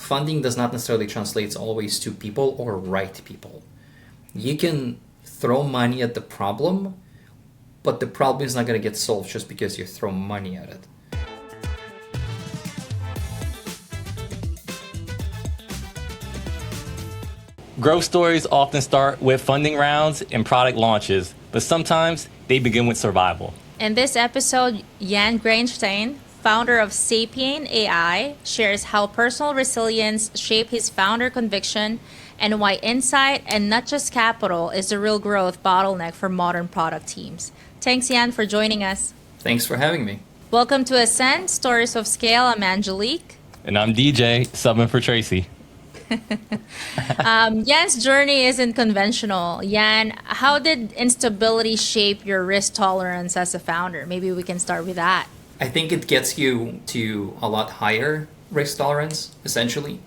funding does not necessarily translate always to people or right people. You can throw money at the problem, but the problem is not going to get solved just because you throw money at it. Growth stories often start with funding rounds and product launches, but sometimes they begin with survival. In this episode, Jan Greinstein, founder of Cepien AI, shares how personal resilience shaped his founder conviction and why insight and not just capital is the real growth bottleneck for modern product teams. Thanks, Jan, for joining us. Thanks for having me. Welcome to Ascend, Stories of Scale. I'm Angelique. And I'm DJ, subbing for Tracy. Jan's journey isn't conventional. Jan, how did instability shape your risk tolerance as a founder? Maybe we can start with that. I think it gets you to a lot higher risk tolerance, essentially.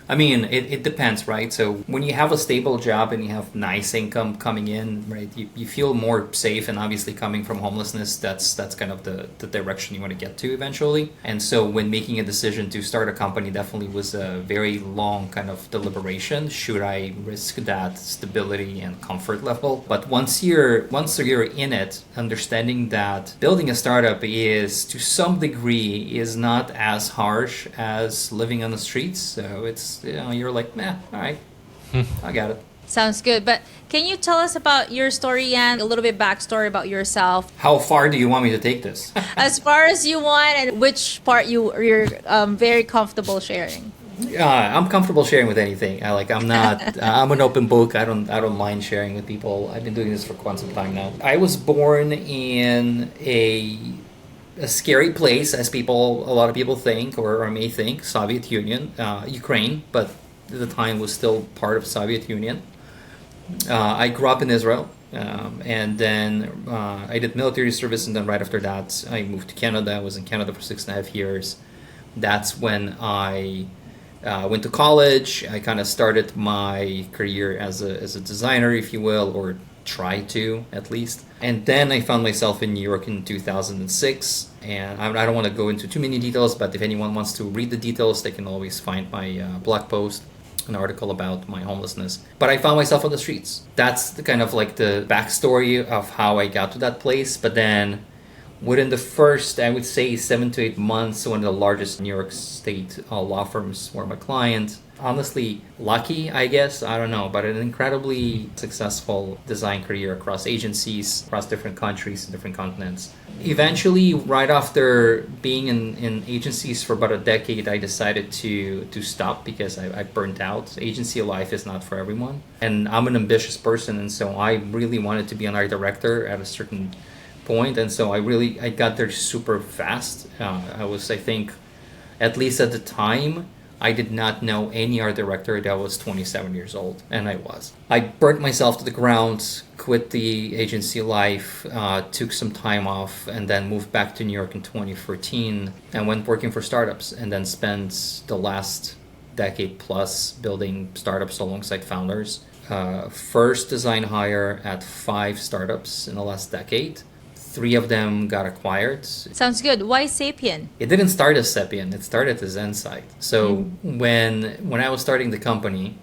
I mean, it depends, right? So when you have a stable job and you have nice income coming in, right, you feel more safe. And obviously coming from homelessness, that's kind of the direction you want to get to eventually. And so when making a decision to start a company, definitely was a very long kind of deliberation. Should I risk that stability and comfort level? But once you're in it, understanding that building a startup is to some degree is not as harsh as living on the streets. So you're like, all right, I got it. Sounds good. But can you tell us about your story, Jan? A little bit backstory about yourself. How far do you want me to take this? As far as you want, and which part you're very comfortable sharing. I'm comfortable sharing with anything. I'm an open book. I don't mind sharing with people. I've been doing this for quite some time now. I was born in a scary place, as a lot of people think or may think, Soviet Union, Ukraine, but at the time was still part of Soviet Union. I grew up in Israel, and then I did military service, and then right after that, I moved to Canada. I was in Canada for 6.5 years. That's when I went to college. I kind of started my career as a designer, if you will, or try to at least. And then I found myself in New York in 2006. And I don't want to go into too many details, but if anyone wants to read the details, they can always find my blog post, an article about my homelessness. But I found myself on the streets. That's the kind of like the backstory of how I got to that place. But then within the first, I would say 7 to 8 months, one of the largest New York State law firms were my client. Honestly, lucky, I guess, I don't know, but an incredibly successful design career across agencies, across different countries and different continents. Eventually, right after being in agencies for about a decade, I decided to stop because I burnt out. Agency life is not for everyone. And I'm an ambitious person, and so I really wanted to be an art director at a certain point. And so I got there super fast. I think, at least at the time, I did not know any art director that was 27 years old, and I was. I burnt myself to the ground, quit the agency life, took some time off, and then moved back to New York in 2014 and went working for startups, and then spent the last decade plus building startups alongside founders. First design hire at 5 startups in the last decade. 3 of them got acquired. Sounds good. Why Cepien? It didn't start as Cepien. It started as Insight. So when I was starting the company,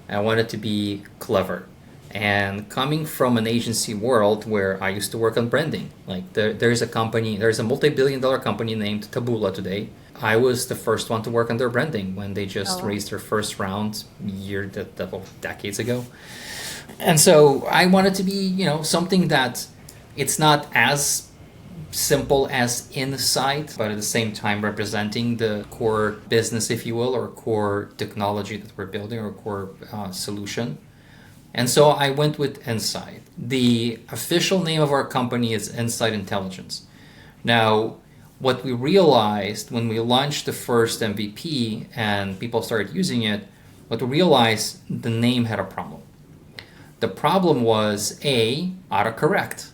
I wanted to be clever. And coming from an agency world where I used to work on branding, like there's a multi-billion-dollar company named Taboola today. I was the first one to work on their branding when they just raised their first round decades ago. And so I wanted to be, something that it's not as simple as Insight, but at the same time representing the core business, if you will, or core technology that we're building, or core solution. And so I went with Insight. The official name of our company is Insight Intelligence. Now, what we realized when we launched the first MVP and people started using it, what we realized, the name had a problem. The problem was autocorrect.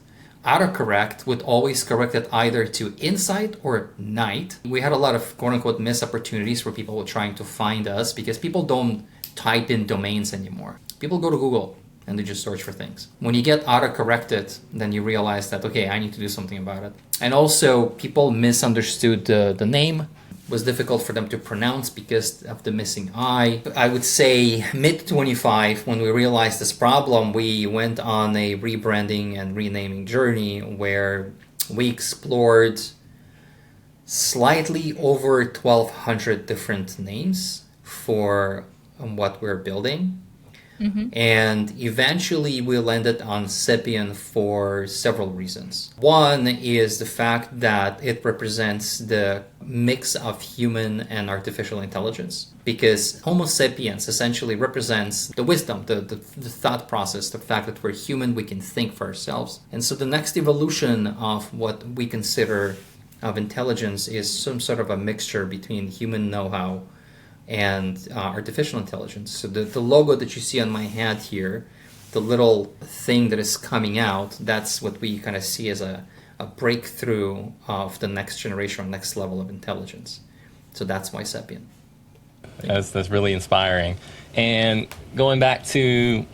Autocorrect would always correct it either to Insight or Night. We had a lot of quote-unquote missed opportunities where people were trying to find us because people don't type in domains anymore. People go to Google and they just search for things. When you get autocorrected, then you realize that, okay, I need to do something about it. And also, people misunderstood the name. was difficult for them to pronounce because of the missing I. I would say mid 25, when we realized this problem, we went on a rebranding and renaming journey where we explored slightly over 1,200 different names for what we're building. And eventually we landed on Cepien for several reasons. One is the fact that it represents the mix of human and artificial intelligence, because Homo sapiens essentially represents the wisdom, the thought process, the fact that we're human, we can think for ourselves. And so the next evolution of what we consider of intelligence is some sort of a mixture between human know-how and artificial intelligence. So the logo that you see on my hat here, the little thing that is coming out, that's what we kind of see as a breakthrough of the next generation or next level of intelligence. So that's why Cepien. That's really inspiring. And going back to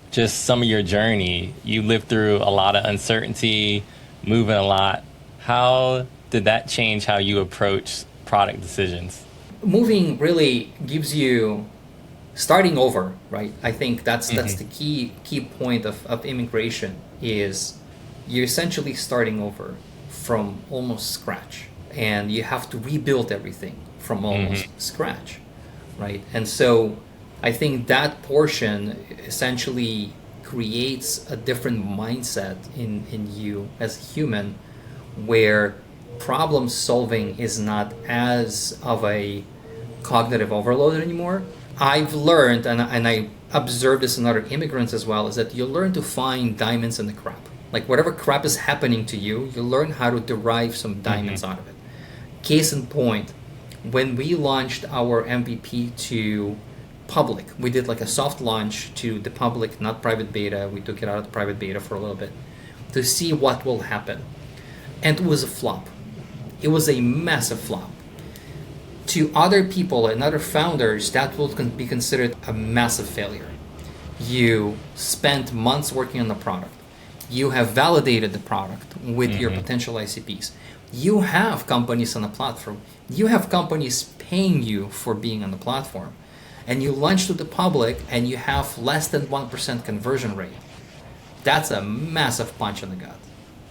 just some of your journey, you lived through a lot of uncertainty, moving a lot. How did that change how you approach product decisions? Moving really gives you starting over, right? I think that's the key point of immigration is you're essentially starting over from almost scratch, and you have to rebuild everything from almost scratch, right? And so I think that portion essentially creates a different mindset in you as a human, where problem solving is not as of a cognitive overload anymore. I've learned, and I observe this in other immigrants as well, is that you learn to find diamonds in the crap. Like whatever crap is happening to you, you learn how to derive some diamonds out of it. Case in point, when we launched our MVP to public, we did like a soft launch to the public, not private beta. We took it out of the private beta for a little bit to see what will happen. And it was a flop. It was a massive flop. To other people and other founders, that will be considered a massive failure. You spent months working on the product. You have validated the product with your potential ICPs. You have companies on the platform. You have companies paying you for being on the platform. And you launch to the public and you have less than 1% conversion rate. That's a massive punch in the gut.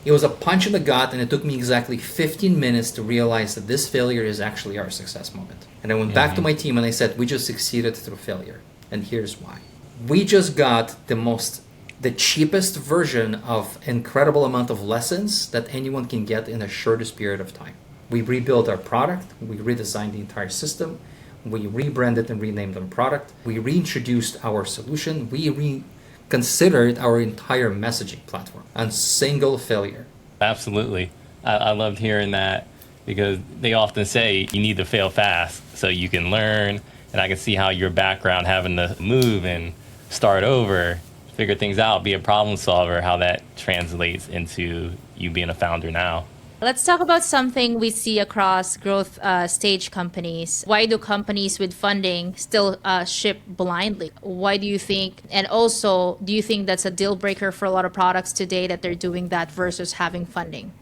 It was a punch in the gut, and it took me exactly 15 minutes to realize that this failure is actually our success moment. And I went back to my team and I said, we just succeeded through failure. And here's why. We just got the cheapest version of incredible amount of lessons that anyone can get in the shortest period of time. We rebuilt our product. We redesigned the entire system. We rebranded and renamed our product. We reintroduced our solution. We considered our entire messaging platform on single failure. Absolutely. I loved hearing that, because they often say you need to fail fast so you can learn. And I can see how your background, having to move and start over, figure things out, be a problem solver, how that translates into you being a founder now. Let's talk about something we see across growth stage companies. Why do companies with funding still ship blindly? Why do you think, and also, do you think that's a deal breaker for a lot of products today that they're doing that versus having funding?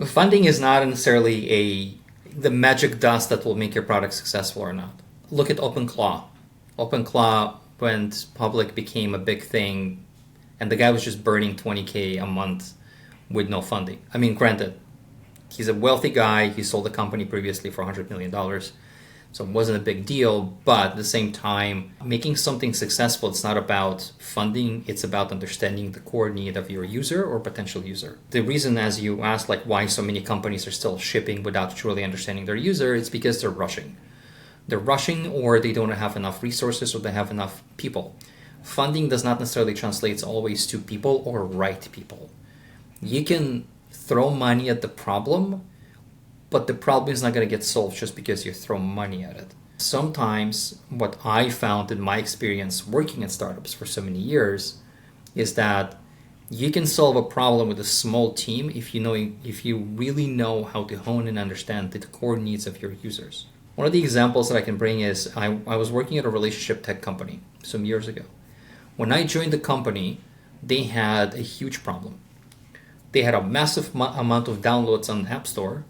Funding is not necessarily the magic dust that will make your product successful or not. Look at OpenClaw. OpenClaw went public, became a big thing, and the guy was just burning $20K a month with no funding. I mean, granted, he's a wealthy guy. He sold the company previously for $100 million. So it wasn't a big deal. But at the same time, making something successful, it's not about funding. It's about understanding the core need of your user or potential user. The reason, as you asked, like why so many companies are still shipping without truly understanding their user, it's because they're rushing. They're rushing, or they don't have enough resources, or they have enough people. Funding does not necessarily translate always to people or right people. You can throw money at the problem, but the problem is not going to get solved just because you throw money at it. Sometimes what I found in my experience working in startups for so many years is that you can solve a problem with a small team if you really know how to hone and understand the core needs of your users. One of the examples that I can bring is I was working at a relationship tech company some years ago. When I joined the company, they had a huge problem. They had a massive amount of downloads on the App Store,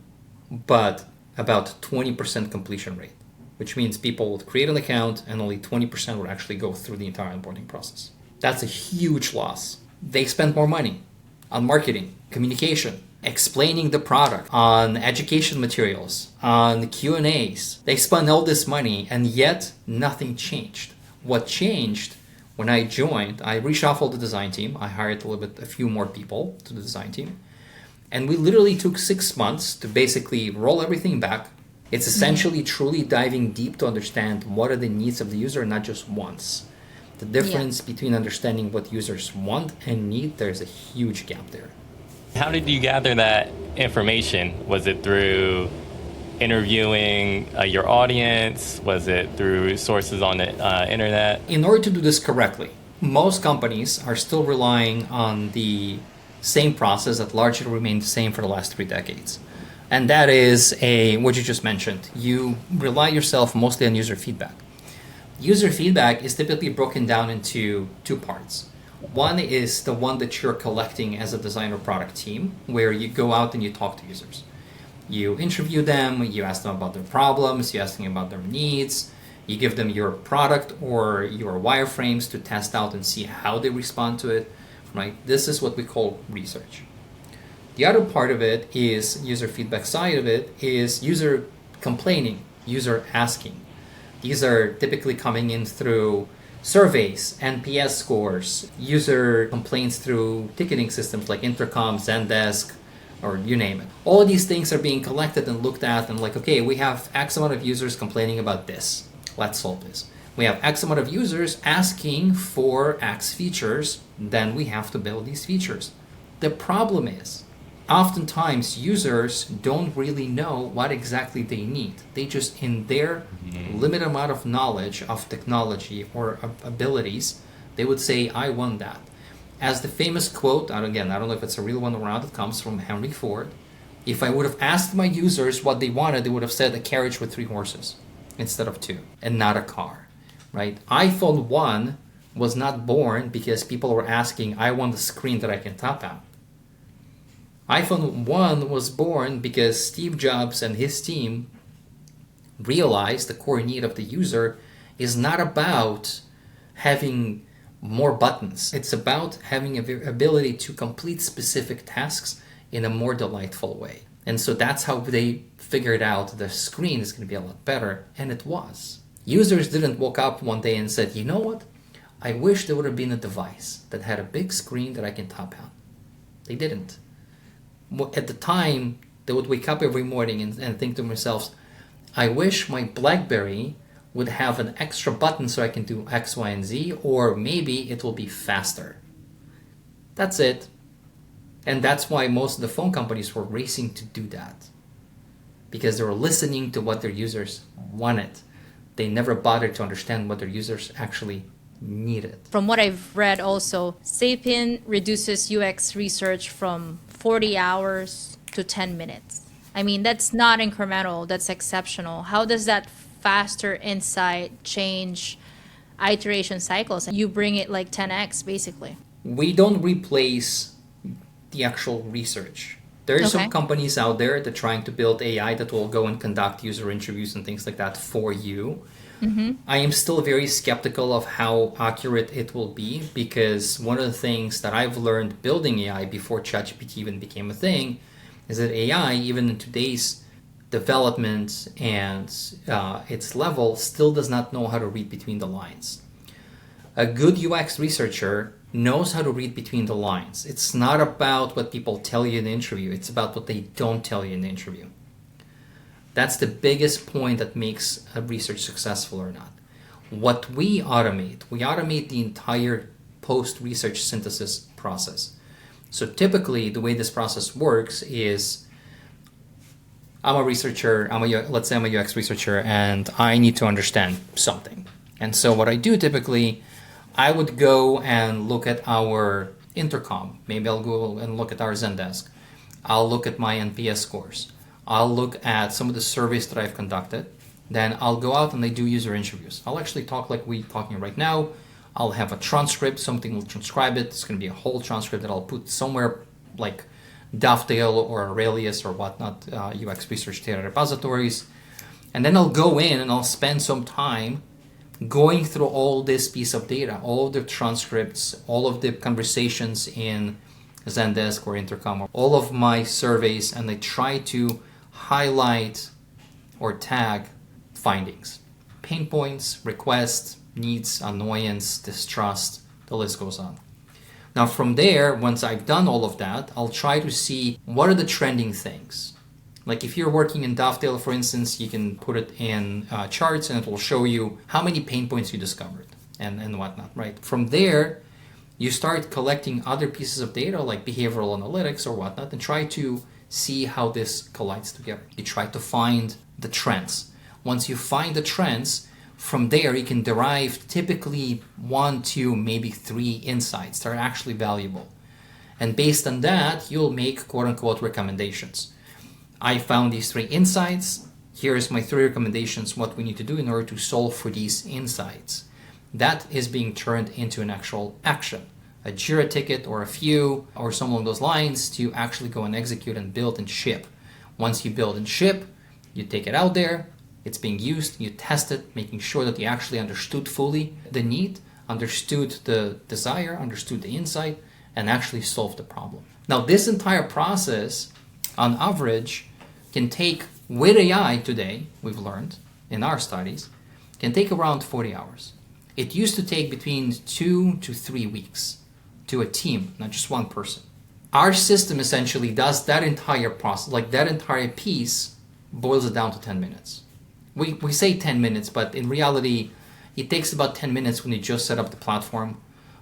but about 20% completion rate, which means people would create an account and only 20% would actually go through the entire onboarding process. That's a huge loss. They spend more money on marketing, communication, explaining the product, on education materials, on Q&As. They spend all this money and yet nothing changed. What changed when I joined, I reshuffled the design team. I hired a few more people to the design team. And we literally took 6 months to basically roll everything back. It's essentially truly diving deep to understand what are the needs of the user, not just wants. The difference between understanding what users want and need, there's a huge gap there. How did you gather that information? Was it through interviewing your audience? Was it through sources on the internet? In order to do this correctly, most companies are still relying on the same process that largely remained the same for the last 3 decades. And that is what you just mentioned. You rely yourself mostly on user feedback. User feedback is typically broken down into 2 parts. One is the one that you're collecting as a design or product team, where you go out and you talk to users. You interview them, you ask them about their problems, you ask them about their needs, you give them your product or your wireframes to test out and see how they respond to it, right? This is what we call research. The other part of it is user feedback side of it is user complaining, user asking. These are typically coming in through surveys, NPS scores, user complaints through ticketing systems like Intercom, Zendesk, or you name it. All of these things are being collected and looked at and like, okay, we have X amount of users complaining about this. Let's solve this. We have X amount of users asking for X features, then we have to build these features. The problem is, oftentimes users don't really know what exactly they need. They just, in their limited amount of knowledge of technology or abilities, they would say, I want that. As the famous quote, and again, I don't know if it's a real one or not, it comes from Henry Ford. If I would have asked my users what they wanted, they would have said a carriage with 3 horses instead of 2, and not a car, right? iPhone 1 was not born because people were asking, I want a screen that I can tap on. iPhone 1 was born because Steve Jobs and his team realized the core need of the user is not about having more buttons. It's about having an ability to complete specific tasks in a more delightful way. And so that's how they figured out the screen is going to be a lot better, and it was. Users didn't wake up one day and said, you know what? I wish there would have been a device that had a big screen that I can tap on. They didn't. At the time, they would wake up every morning and think to themselves, I wish my BlackBerry would have an extra button so I can do X, Y, and Z, or maybe it will be faster. That's it. And that's why most of the phone companies were racing to do that, because they were listening to what their users wanted. They never bothered to understand what their users actually needed. From what I've read also, Cepien reduces UX research from 40 hours to 10 minutes. I mean, that's not incremental, that's exceptional. How does that faster insight change iteration cycles? You bring it like 10x basically. We don't replace the actual research. There are some companies out there that are trying to build AI that will go and conduct user interviews and things like that for you. I am still very skeptical of how accurate it will be, because one of the things that I've learned building AI before ChatGPT even became a thing is that AI, even in today's development and its level, still does not know how to read between the lines. A good UX researcher knows how to read between the lines. It's not about what people tell you in the interview, it's about what they don't tell you in the interview. That's the biggest point that makes a research successful or not. What we automate the entire post-research synthesis process. So typically, the way this process works is, I'm a researcher, let's say I'm a UX researcher, and I need to understand something. And so what I do typically, I would go and look at our Intercom. Maybe I'll go and look at our Zendesk. I'll look at my NPS scores. I'll look at some of the surveys that I've conducted. Then I'll go out and I do user interviews. I'll actually talk like we're talking right now. I'll have a transcript, something will transcribe it. It's going to be a whole transcript that I'll put somewhere like Dovetail or Aurelius or whatnot, UX research data repositories. And then I'll go in and I'll spend some time going through all this piece of data, all of the transcripts, all of the conversations in Zendesk or Intercom, all of my surveys, and I try to highlight or tag findings, pain points, requests, needs, annoyance, distrust, the list goes on. Now from there, once I've done all of that, I'll try to see what are the trending things. Like if you're working in Dovetail, for instance, you can put it in charts and it will show you how many pain points you discovered and whatnot, right? From there, you start collecting other pieces of data like behavioral analytics or whatnot and try to see how this collides together. You try to find the trends. Once you find the trends, from there you can derive typically 1, 2, maybe 3 insights that are actually valuable. And based on that, you'll make quote-unquote recommendations. I found these 3 insights. Here's my 3 recommendations, what we need to do in order to solve for these insights. That is being turned into an actual action, a Jira ticket or a few or something along those lines to actually go and execute and build and ship. Once you build and ship, you take it out there, it's being used, you test it, making sure that you actually understood fully the need, understood the desire, understood the insight, and actually solved the problem. Now, this entire process, on average, can take, with AI today, we've learned in our studies, can take around 40 hours. It used to take between 2 to 3 weeks to a team, not just one person. Our system essentially does that entire process, like that entire piece boils it down to 10 minutes. We say 10 minutes, but in reality, it takes about 10 minutes when you just set up the platform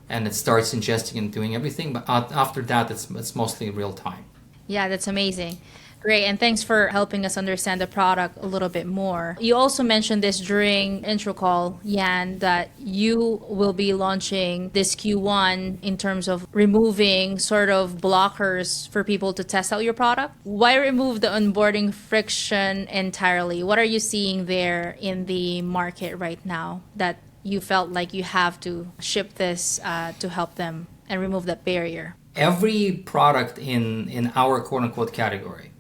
and it starts ingesting and doing everything. But after that, it's mostly real time. Yeah, that's amazing. Great, and thanks for helping us understand the product a little bit more. You also mentioned this during intro call, Jan, that you will be launching this Q1 in terms of removing sort of blockers for people to test out your product. Why remove the onboarding friction entirely? What are you seeing there in the market right now that you felt like you have to ship this to help them and remove that barrier? Every product in our quote-unquote category,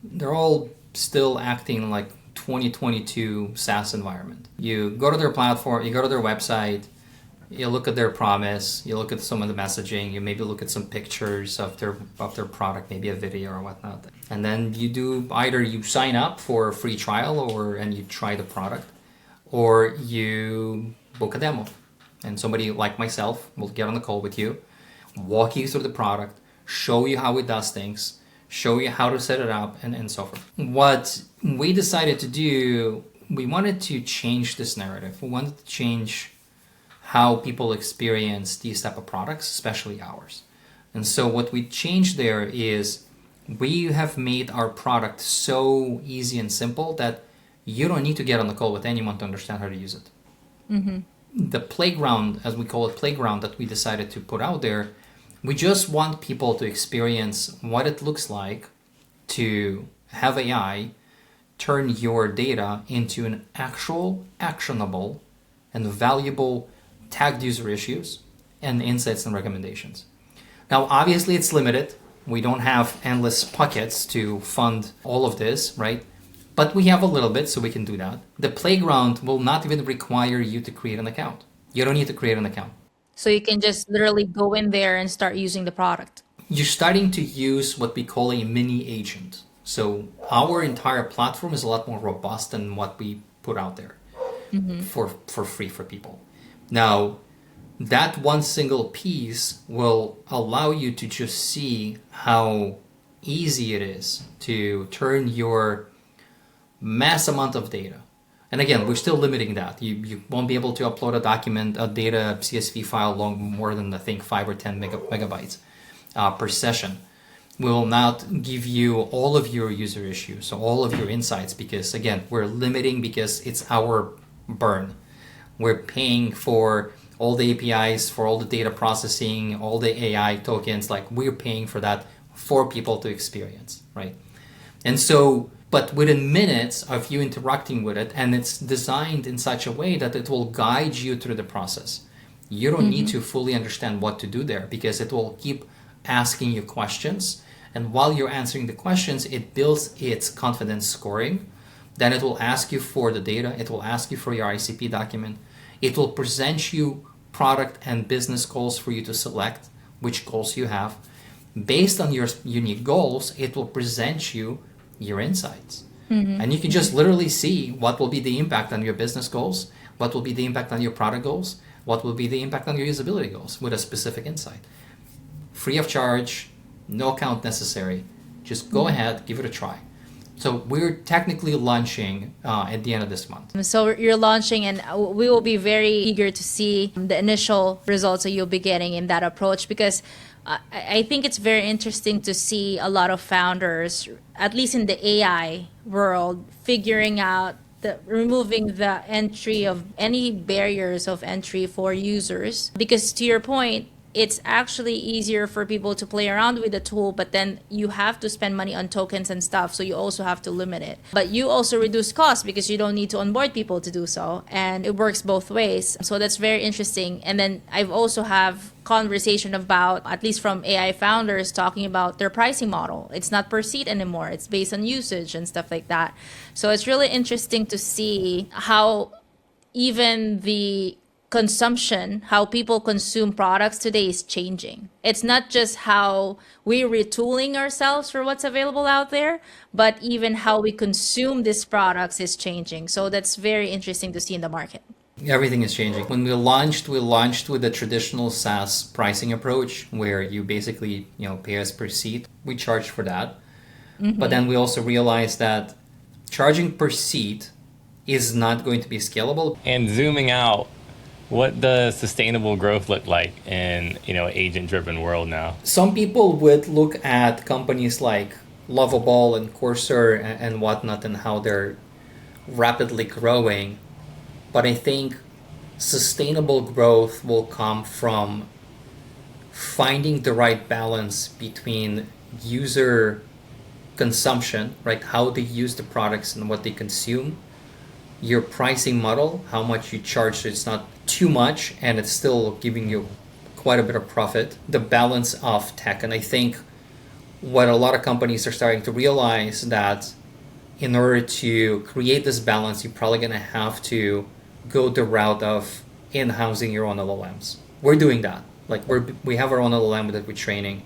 they're all still acting like 2022 SaaS environment. You go to their platform, you go to their website, you look at their promise, you look at some of the messaging, you maybe look at some pictures of their product, maybe a video or whatnot. And then you do either you sign up for a free trial and you try the product, or you book a demo. And somebody like myself will get on the call with you, walk you through the product, show you how it does things, show you how to set it up, and so forth. What we decided to do, we wanted to change this narrative. We wanted to change how people experience these type of products, especially ours. And so what we changed there is we have made our product so easy and simple that you don't need to get on the call with anyone to understand how to use it. Mm-hmm. The playground, as we call it, playground that we decided to put out there, we just want people to experience what it looks like to have AI turn your data into an actual, actionable, and valuable tagged user issues and insights and recommendations. Now, obviously, it's limited. We don't have endless pockets to fund all of this, right? But we have a little bit, so we can do that. The playground will not even require you to create an account. You don't need to create an account. So you can just literally go in there and start using the product. You're starting to use what we call a mini agent. So our entire platform is a lot more robust than what we put out there for free for people. Now, that one single piece will allow you to just see how easy it is to turn your mass amount of data. And again, we're still limiting that. You won't be able to upload a data CSV file long more than, I think, 5 or 10 megabytes per session. We will not give you all of your user issues, so all of your insights, because again, we're limiting because it's our burn. We're paying for all the APIs, for all the data processing, all the AI tokens, like we're paying for that for people to experience, right? And so, but within minutes of you interacting with it, and it's designed in such a way that it will guide you through the process. You don't need to fully understand what to do there because it will keep asking you questions And while you're answering the questions, it builds its confidence scoring. Then it will ask you for the data. It will ask you for your ICP document. It will present you product and business goals for you to select which goals you have. Based on your unique goals, it will present you your insights. And you can just literally see what will be the impact on your business goals, what will be the impact on your product goals, what will be the impact on your usability goals with a specific insight. Free of charge, no account necessary. Just go ahead, give it a try. So we're technically launching at the end of this month. So you're launching, and we will be very eager to see the initial results that you'll be getting in that approach, because I think it's very interesting to see a lot of founders, at least in the AI world, figuring out removing the entry of any barriers of entry for users. Because to your point, it's actually easier for people to play around with the tool, but then you have to spend money on tokens and stuff, so you also have to limit it. But you also reduce costs because you don't need to onboard people to do so, and it works both ways. So that's very interesting. And then I've also have conversation about, at least from AI founders, talking about their pricing model. It's not per seat anymore. It's based on usage and stuff like that. So it's really interesting to see how even the consumption, how people consume products today is changing. It's not just how we're retooling ourselves for what's available out there, but even how we consume these products is changing. So that's very interesting to see in the market. Everything is changing. When we launched with a traditional SaaS pricing approach where you basically, pay us per seat. We charge for that. But then we also realized that charging per seat is not going to be scalable. And zooming out, what does sustainable growth look like in agent-driven world now? Some people would look at companies like Lovable and Coursera and whatnot and how they're rapidly growing. But I think sustainable growth will come from finding the right balance between user consumption, right? How they use the products and what they consume. Your pricing model, how much you charge, so it's not too much and it's still giving you quite a bit of profit. The balance of tech. And I think what a lot of companies are starting to realize that in order to create this balance, you're probably going to have to go the route of in-housing your own LLMs. We're doing that. Like we have our own LLM that we're training.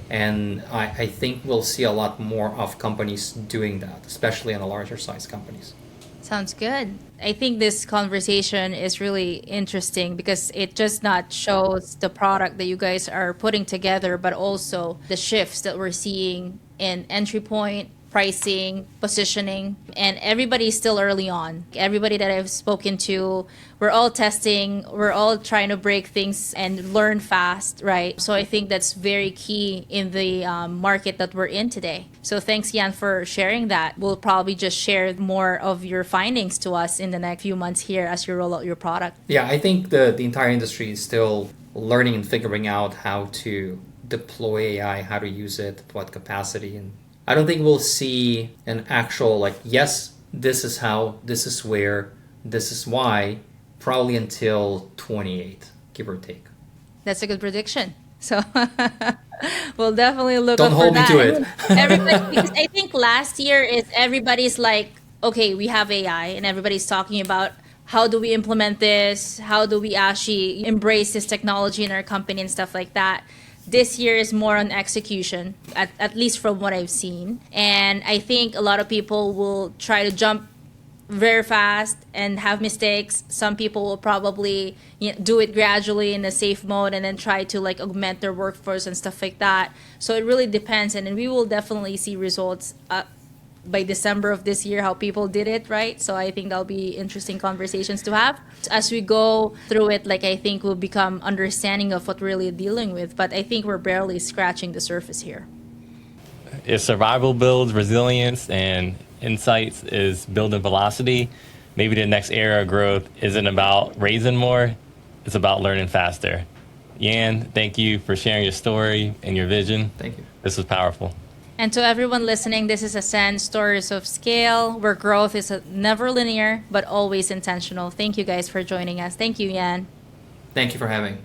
And I think we'll see a lot more of companies doing that, especially on the larger size companies. Sounds good. I think this conversation is really interesting because it just not shows the product that you guys are putting together, but also the shifts that we're seeing in entry point, pricing, positioning, and everybody's still early on. Everybody that I've spoken to, we're all testing, we're all trying to break things and learn fast, right? So I think that's very key in the market that we're in today. So thanks, Jan, for sharing that. We'll probably just share more of your findings to us in the next few months here as you roll out your product. Yeah, I think the entire industry is still learning and figuring out how to deploy AI, how to use it, at what capacity. And I don't think we'll see an actual, yes, this is how, this is where, this is why, probably until 28, give or take. That's a good prediction. So we'll definitely look Don't up hold for me that. to it. Everybody, because I think last year everybody's like, okay, we have AI, and everybody's talking about how do we implement this? How do we actually embrace this technology in our company and stuff like that? This year is more on execution, at least from what I've seen. And I think a lot of people will try to jump very fast and have mistakes. Some people will probably do it gradually in a safe mode and then try to augment their workforce and stuff like that. So it really depends. And then we will definitely see results by December of this year, how people did it, right? So I think that'll be interesting conversations to have. As we go through it, I think we'll become understanding of what we're really dealing with. But I think we're barely scratching the surface here. If survival builds resilience and insights is building velocity, maybe the next era of growth isn't about raising more, it's about learning faster. Jan, thank you for sharing your story and your vision. Thank you. This was powerful. And to everyone listening, this is Ascend Stories of Scale, where growth is never linear, but always intentional. Thank you guys for joining us. Thank you, Jan. Thank you for having me.